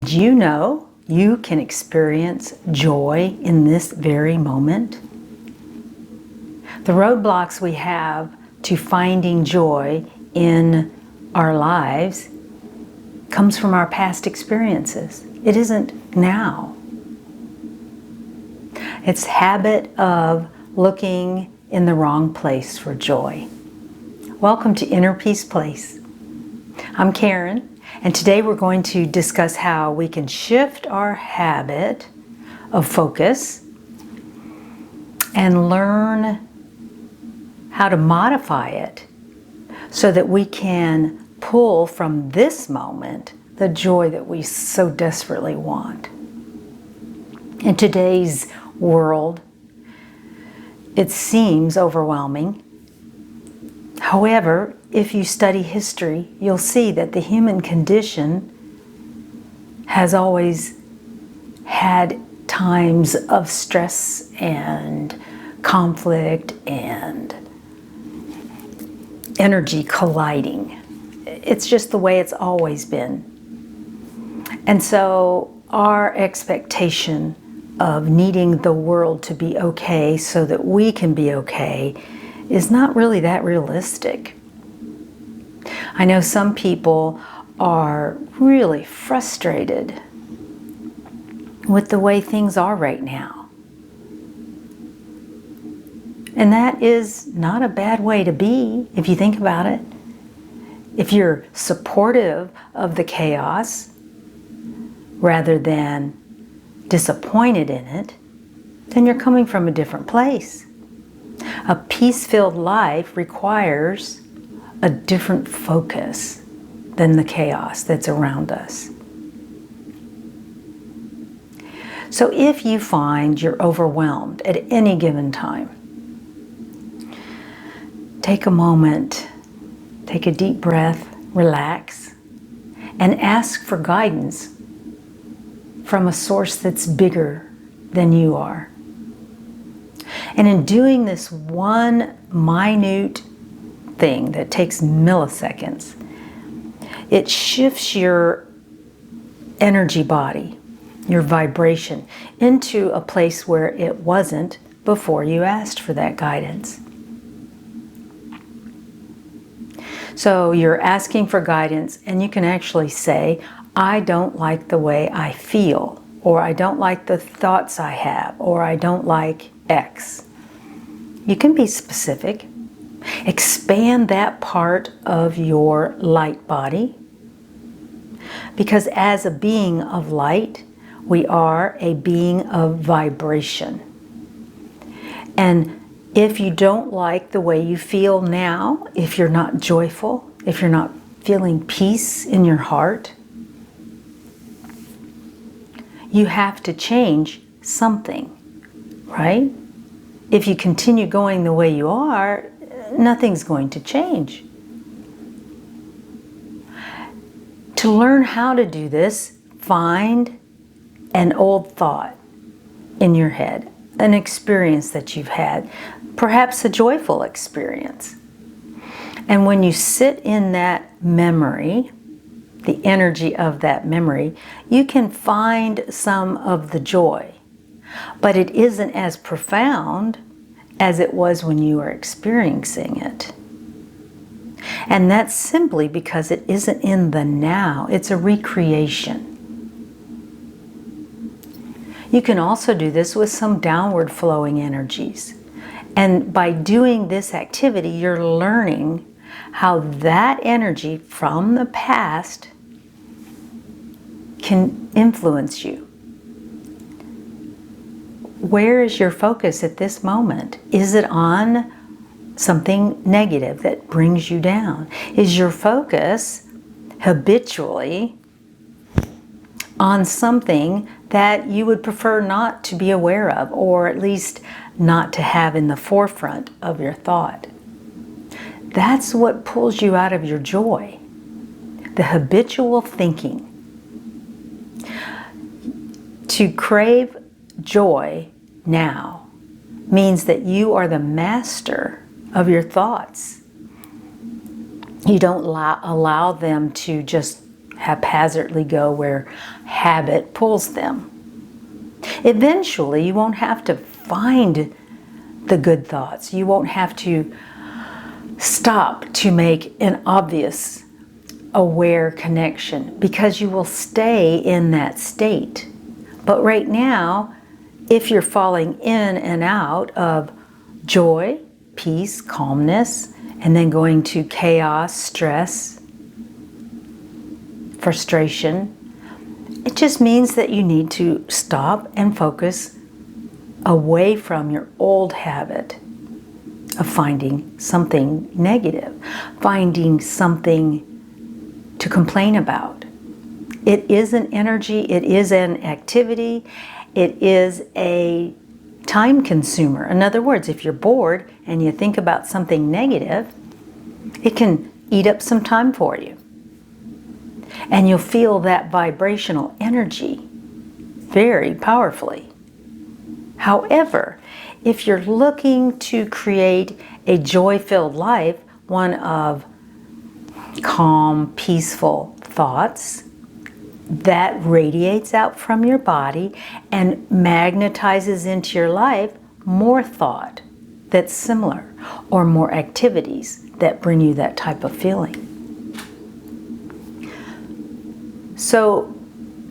Did you know you can experience joy in this very moment? The roadblocks we have to finding joy in our lives comes from our past experiences. It isn't now. It's habit of looking in the wrong place for joy. Welcome to Inner Peace Place. I'm Karen. And today we're going to discuss how we can shift our habit of focus and learn how to modify it so that we can pull from this moment the joy that we so desperately want. In today's world, it seems overwhelming. However, if you study history, you'll see that the human condition has always had times of stress and conflict and energy colliding. It's just the way it's always been. And so our expectation of needing the world to be okay so that we can be okay is not really that realistic. I know some people are really frustrated with the way things are right now. And that is not a bad way to be, if you think about it. If you're supportive of the chaos rather than disappointed in it, then you're coming from a different place. A peace-filled life requires a different focus than the chaos that's around us. So if you find you're overwhelmed at any given time, take a moment, take a deep breath, relax, and ask for guidance from a source that's bigger than you are. And in doing this one minute thing that takes milliseconds, it shifts your energy body, your vibration, into a place where it wasn't before you asked for that guidance. So you're asking for guidance, and you can actually say, I don't like the way I feel, or I don't like the thoughts I have, or I don't like X. You can be specific. Expand that part of your light body, because as a being of light, we are a being of vibration. And if you don't like the way you feel now, if you're not joyful, if you're not feeling peace in your heart, you have to change something, right? If you continue going the way you are, nothing's going to change. To learn how to do this, find an old thought in your head, an experience that you've had, perhaps a joyful experience. And when you sit in that memory, the energy of that memory, you can find some of the joy, but it isn't as profound as it was when you were experiencing it. And that's simply because it isn't in the now, it's a recreation. You can also do this with some downward flowing energies. And by doing this activity, you're learning how that energy from the past can influence you. Where is your focus at this moment? Is it on something negative that brings you down? Is your focus habitually on something that you would prefer not to be aware of, or at least not to have in the forefront of your thought? That's what pulls you out of your joy, the habitual thinking. To crave joy now means that you are the master of your thoughts. You don't allow them to just haphazardly go where habit pulls them. Eventually, you won't have to find the good thoughts. You won't have to stop to make an obvious, aware connection because you will stay in that state. But right now, if you're falling in and out of joy, peace, calmness, and then going to chaos, stress, frustration, it just means that you need to stop and focus away from your old habit of finding something negative, finding something to complain about. It is an energy, it is an activity, it is a time consumer. In other words, if you're bored and you think about something negative, it can eat up some time for you. And you'll feel that vibrational energy very powerfully. However, if you're looking to create a joy-filled life, one of calm, peaceful thoughts that radiates out from your body and magnetizes into your life more thought that's similar, or more activities that bring you that type of feeling. So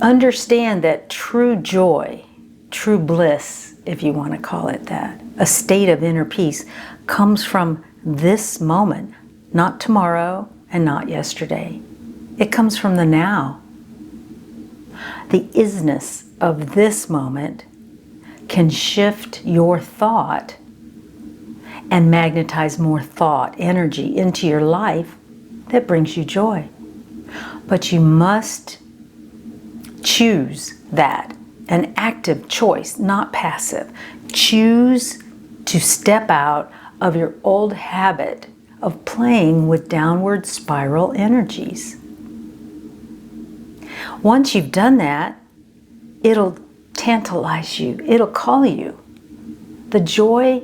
understand that true joy, true bliss, if you want to call it that, a state of inner peace, comes from this moment, not tomorrow and not yesterday. It comes from the now. The isness of this moment can shift your thought and magnetize more thought, energy into your life that brings you joy. But you must choose that, an active choice, not passive. Choose to step out of your old habit of playing with downward spiral energies. Once you've done that, it'll tantalize you, it'll call you. The joy,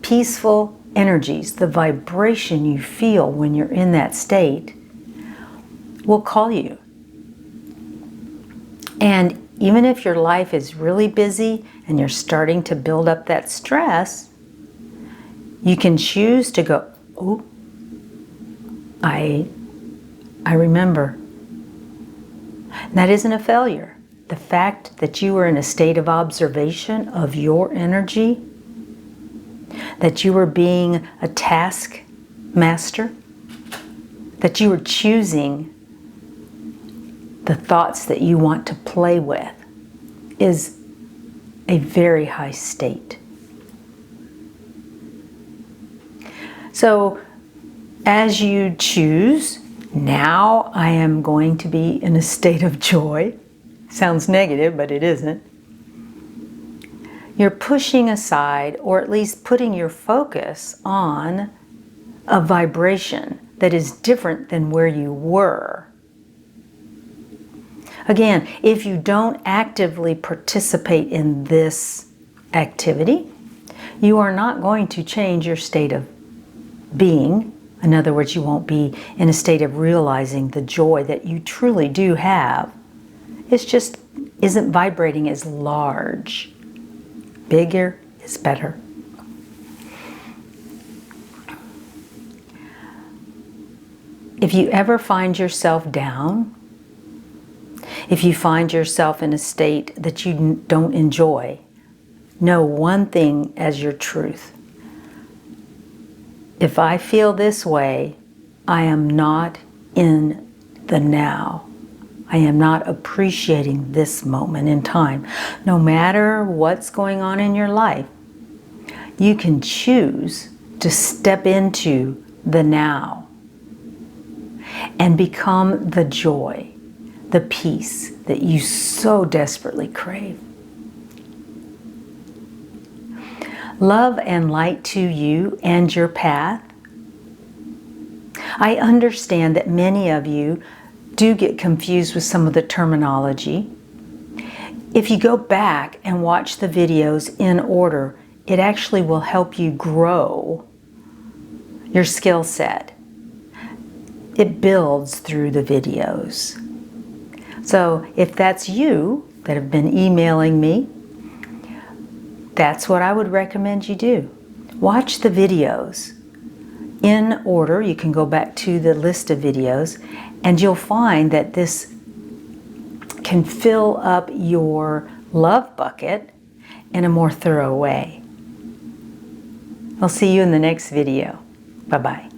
peaceful energies, the vibration you feel when you're in that state will call you. And even if your life is really busy and you're starting to build up that stress, you can choose to go, oh, I remember. And that isn't a failure. The fact that you were in a state of observation of your energy, that you were being a task master, that you were choosing the thoughts that you want to play with, is a very high state. So as you choose, now I am going to be in a state of joy. Sounds negative, but it isn't. You're pushing aside, or at least putting your focus on, a vibration that is different than where you were. Again, if you don't actively participate in this activity, you are not going to change your state of being. In other words, you won't be in a state of realizing the joy that you truly do have. It just isn't vibrating as large. Bigger is better. If you ever find yourself down, if you find yourself in a state that you don't enjoy, know one thing as your truth. If I feel this way, I am not in the now. I am not appreciating this moment in time. No matter what's going on in your life, you can choose to step into the now and become the joy, the peace that you so desperately crave. Love and light to you and your path. I understand that many of you do get confused with some of the terminology. If you go back and watch the videos in order, it actually will help you grow your skill set. It builds through the videos. So if that's you that have been emailing me, that's what I would recommend you do. Watch the videos in order. You can go back to the list of videos and you'll find that this can fill up your love bucket in a more thorough way. I'll see you in the next video. Bye-bye.